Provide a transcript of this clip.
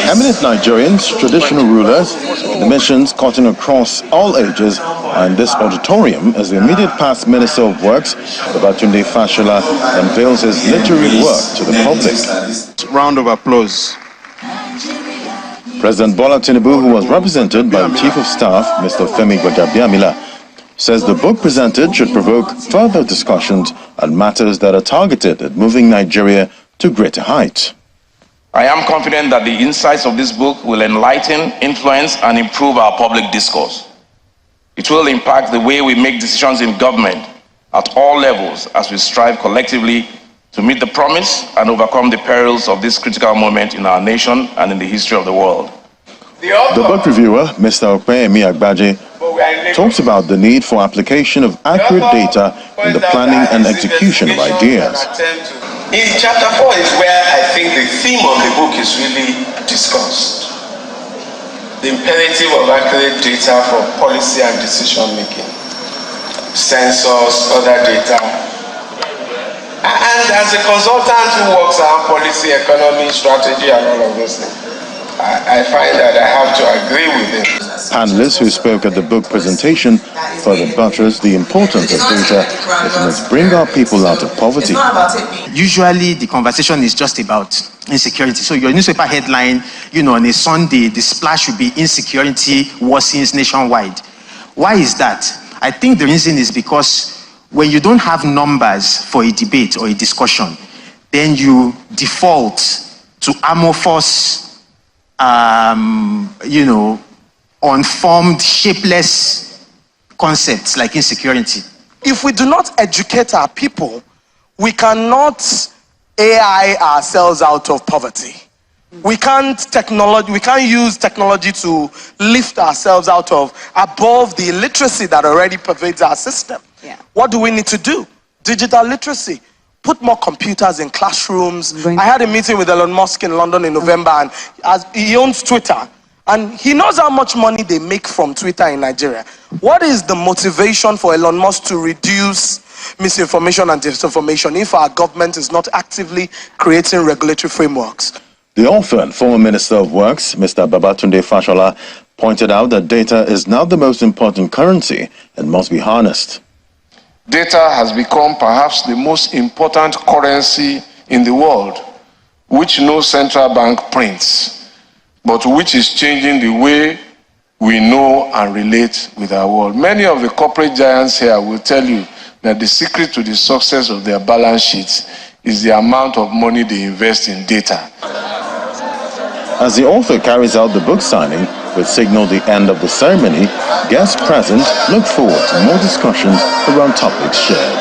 Eminent Nigerians, traditional rulers, the missions cutting across all ages are in this auditorium as the immediate past Minister of Works, Gbajabiamila Fashola, unveils his literary work to the public. Round of applause. President Bola Tinubu, who was represented by the Chief of Staff, Mr. Gbajabiamila, says the book presented should provoke further discussions on matters that are targeted at moving Nigeria to greater heights. I am confident that the insights of this book will enlighten, influence, and improve our public discourse. It will impact the way we make decisions in government at all levels as we strive collectively to meet the promise and overcome the perils of this critical moment in our nation and in the history of the world. The book reviewer, Mr. Gbajabiamila, talks about the need for application of accurate data in the planning and execution of ideas. In chapter 4 is where I think the theme of the book is really discussed. The imperative of accurate data for policy and decision making. Census, other data. And as a consultant who works on policy, economy, strategy, and all of those things, I find that I have to agree with him. Panelists who spoke at the book presentation further buttressed the importance of data that must bring our people out of poverty. Usually the conversation is just about insecurity. So your newspaper headline, on a Sunday, the splash would be insecurity worsens nationwide. Why is that? I think the reason is because when you don't have numbers for a debate or a discussion, then you default to amorphous, unformed, shapeless concepts like insecurity. If we do not educate our people, we cannot AI ourselves out of poverty. We can't use technology to lift ourselves above the illiteracy that already pervades our system. Yeah. What do we need to do? Digital literacy. Put more computers in classrooms. I had a meeting with Elon Musk in London in November, and he owns Twitter, and he knows how much money they make from Twitter in Nigeria. What is the motivation for Elon Musk to reduce misinformation and disinformation if our government is not actively creating regulatory frameworks? The author and former Minister of Works, Mr. Babatunde Fashola, pointed out that data is now the most important currency and must be harnessed. Data has become perhaps the most important currency in the world, which no central bank prints, but which is changing the way we know and relate with our world. Many of the corporate giants here will tell you that the secret to the success of their balance sheets is the amount of money they invest in data. As the author carries out the book signing, which signaled the end of the ceremony, guests present look forward to more discussions around topics shared.